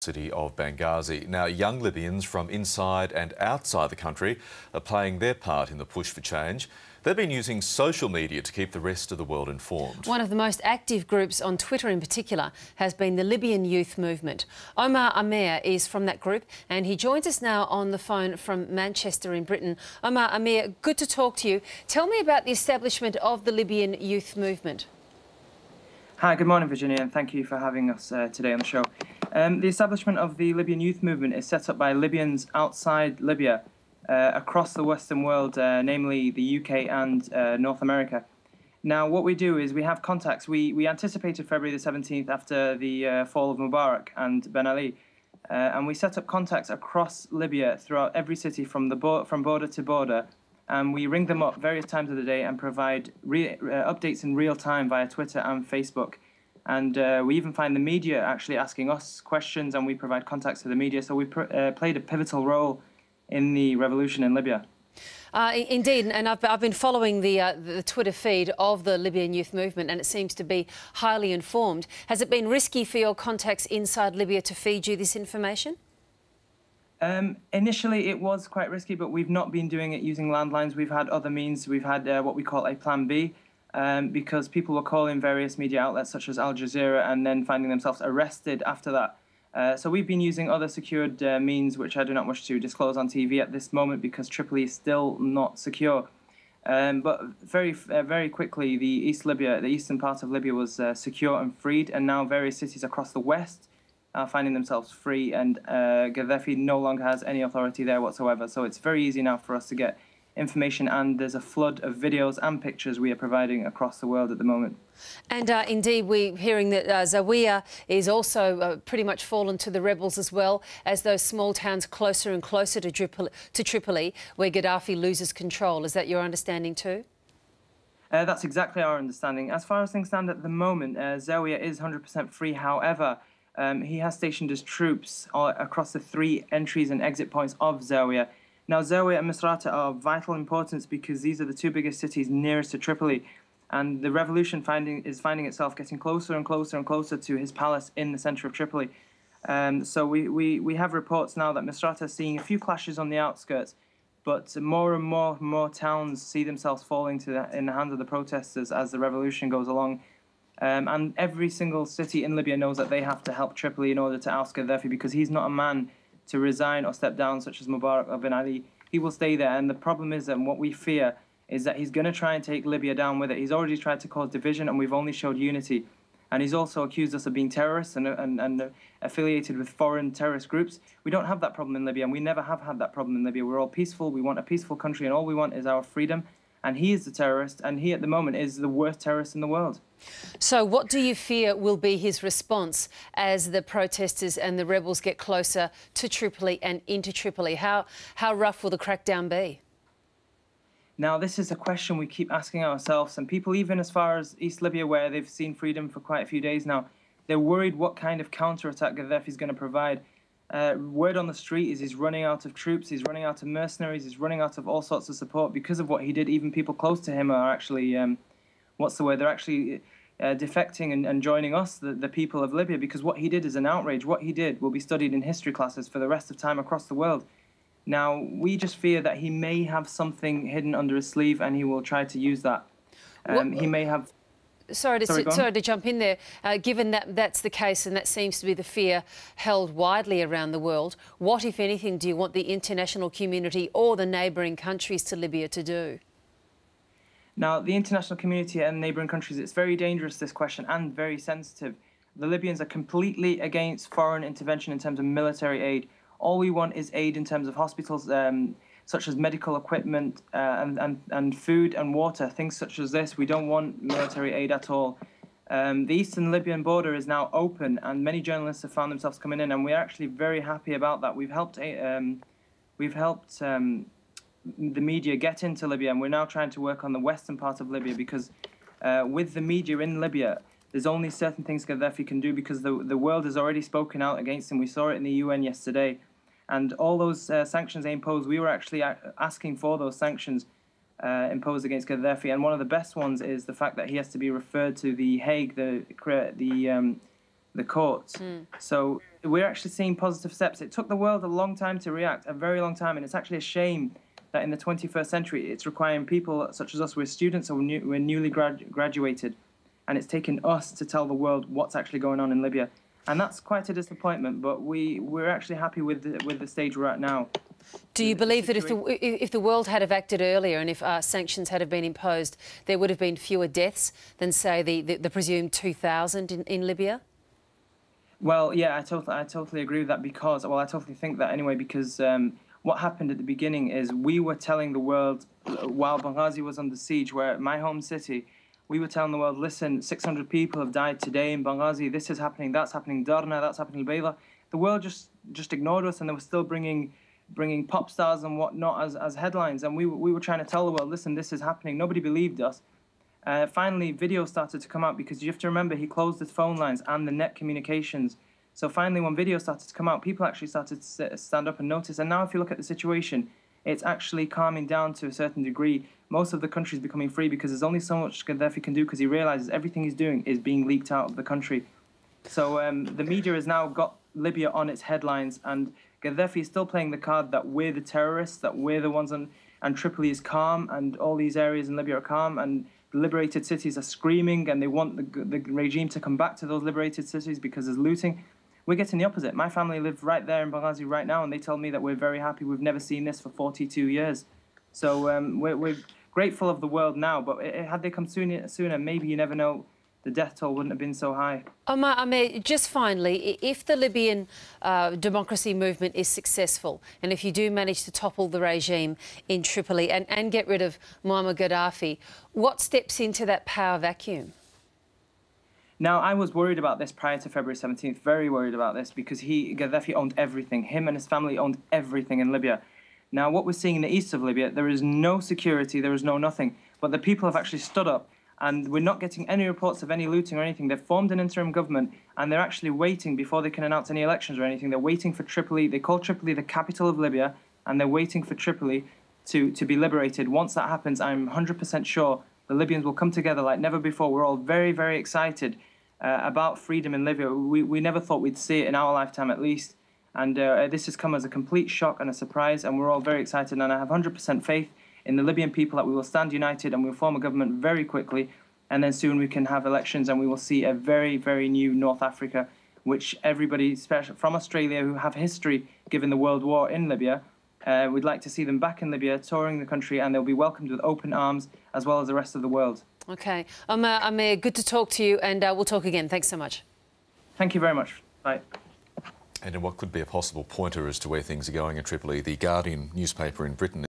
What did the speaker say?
City of Benghazi. Now, young Libyans from inside and outside the country are playing their part in the push for change. They've been using social media to keep the rest of the world informed. One of the most active groups on Twitter in particular has been the Libyan Youth Movement. Omar Amer is from that group and he joins us now on the phone from Manchester in Britain. Omar Amer, good to talk to you. Tell me about the establishment of the Libyan Youth Movement. Hi, good morning, Virginia, and thank you for having us today on the show. The establishment of the Libyan Youth Movement is set up by Libyans outside Libya, across the Western world, namely the UK and North America. Now, what we do is we have contacts. We anticipated February the 17th after the fall of Mubarak and Ben Ali, and we set up contacts across Libya throughout every city from border to border. And we ring them up various times of the day and provide updates in real time via Twitter and Facebook. And we even find the media actually asking us questions, and we provide contacts to the media. So we played a pivotal role in the revolution in Libya. Indeed, and I've been following the Twitter feed of the Libyan Youth Movement, and it seems to be highly informed. Has it been risky for your contacts inside Libya to feed you this information? Initially, it was quite risky, but we've not been doing it using landlines. We've had other means. We've had what we call a plan B, because people were calling various media outlets such as Al Jazeera and then finding themselves arrested after that. So we've been using other secured means, which I do not wish to disclose on TV at this moment because Tripoli is still not secure. But very quickly, the eastern part of Libya was secure and freed, and now various cities across the west are finding themselves free, and Gaddafi no longer has any authority there whatsoever. So it's very easy now for us to get information, and there's a flood of videos and pictures we are providing across the world at the moment. And indeed, we're hearing that Zawiya is also pretty much fallen to the rebels as well, as those small towns closer and closer to Tripoli, where Gaddafi loses control. Is that your understanding too? That's exactly our understanding. As far as things stand at the moment, Zawiya is 100% free. However, he has stationed his troops across the 3 entries and exit points of Zawiya. Now, Zawiya and Misrata are of vital importance because these are the 2 biggest cities nearest to Tripoli, and the revolution is finding itself getting closer and closer and closer to his palace in the centre of Tripoli. So we have reports now that Misrata is seeing a few clashes on the outskirts, but more and more towns see themselves falling in the hands of the protesters as the revolution goes along. And every single city in Libya knows that they have to help Tripoli in order to oust Gaddafi, because he's not a man to resign or step down, such as Mubarak or Ben Ali. He will stay there, and the problem is that what we fear is that he's going to try and take Libya down with it. He's already tried to cause division, and we've only showed unity. And he's also accused us of being terrorists and affiliated with foreign terrorist groups. We don't have that problem in Libya, and we never have had that problem in Libya. We're all peaceful. We want a peaceful country, and all we want is our freedom. And he is the terrorist, and he at the moment is the worst terrorist in the world. So what do you fear will be his response as the protesters and the rebels get closer to Tripoli and into Tripoli? How rough will the crackdown be? Now, this is a question we keep asking ourselves, and people even as far as East Libya, where they've seen freedom for quite a few days now, they're worried what kind of counterattack Gaddafi is going to provide. Word on the street is he's running out of troops, he's running out of mercenaries, he's running out of all sorts of support because of what he did. Even people close to him are actually, they're actually defecting and joining us, the people of Libya, because what he did is an outrage. What he did will be studied in history classes for the rest of time across the world. Now, we just fear that he may have something hidden under his sleeve, and he will try to use that. He may have... Sorry to jump in there. Given that that's the case, and that seems to be the fear held widely around the world, what, if anything, do you want the international community or the neighbouring countries to Libya to do? Now, the international community and neighbouring countries, it's very dangerous, this question, and very sensitive. The Libyans are completely against foreign intervention in terms of military aid. All we want is aid in terms of hospitals, such as medical equipment and food and water, things such as this. We don't want military aid at all. The eastern Libyan border is now open, and many journalists have found themselves coming in, and we're actually very happy about that. We've helped the media get into Libya, and we're now trying to work on the western part of Libya, because with the media in Libya, there's only certain things Gaddafi can do, because the world has already spoken out against him. We saw it in the UN yesterday. And all those sanctions they imposed, we were actually asking for those sanctions imposed against Gaddafi. And one of the best ones is the fact that he has to be referred to the Hague, the courts. So we're actually seeing positive steps. It took the world a long time to react, a very long time, and it's actually a shame that in the 21st century it's requiring people such as us, we're students or we're newly graduated, and it's taken us to tell the world what's actually going on in Libya. And that's quite a disappointment, but we're actually happy with the stage we're at now. Do you believe that if the world had have acted earlier and if sanctions had have been imposed, there would have been fewer deaths than, say, the presumed 2,000 in Libya? Well, yeah, I totally agree with that because, well, I totally think that anyway, because what happened at the beginning is we were telling the world, while Benghazi was under siege, where my home city, we were telling the world, listen, 600 people have died today in Benghazi, this is happening, that's happening, Darna, that's happening, Bayla. The world just ignored us, and they were still bringing pop stars and whatnot as headlines, and we were trying to tell the world, listen, this is happening. Nobody believed us. Finally, videos started to come out because you have to remember he closed his phone lines and the net communications. So finally, when videos started to come out, people actually started to stand up and notice. And now if you look at the situation, it's actually calming down to a certain degree. Most of the country is becoming free because there's only so much Gaddafi can do because he realizes everything he's doing is being leaked out of the country. So the media has now got Libya on its headlines, and Gaddafi is still playing the card that we're the terrorists, that we're the ones, and Tripoli is calm, and all these areas in Libya are calm, and the liberated cities are screaming, and they want the regime to come back to those liberated cities because there's looting. We're getting the opposite. My family live right there in Benghazi right now, and they tell me that we're very happy. We've never seen this for 42 years. So we're grateful of the world now, but had they come sooner, maybe, you never know, the death toll wouldn't have been so high. Omar Amer, just finally, if the Libyan democracy movement is successful, and if you do manage to topple the regime in Tripoli and get rid of Muammar Gaddafi, what steps into that power vacuum? Now, I was worried about this prior to February 17th, very worried about this, because Gaddafi owned everything. Him and his family owned everything in Libya. Now, what we're seeing in the east of Libya, there is no security, there is no nothing. But the people have actually stood up, and we're not getting any reports of any looting or anything. They've formed an interim government, and they're actually waiting before they can announce any elections or anything. They're waiting for Tripoli. They call Tripoli the capital of Libya, and they're waiting for Tripoli to be liberated. Once that happens, I'm 100% sure the Libyans will come together like never before. We're all very, very excited about freedom in Libya. We never thought we'd see it in our lifetime, at least. And this has come as a complete shock and a surprise, and we're all very excited. And I have 100% faith in the Libyan people that we will stand united and we'll form a government very quickly. And then soon we can have elections, and we will see a very, very new North Africa, which everybody, especially from Australia, who have history given the World War in Libya, we'd like to see them back in Libya, touring the country, and they'll be welcomed with open arms, as well as the rest of the world. OK. Omar Amer, good to talk to you, and we'll talk again. Thanks so much. Thank you very much. Bye. And in what could be a possible pointer as to where things are going in Tripoli, the Guardian newspaper in Britain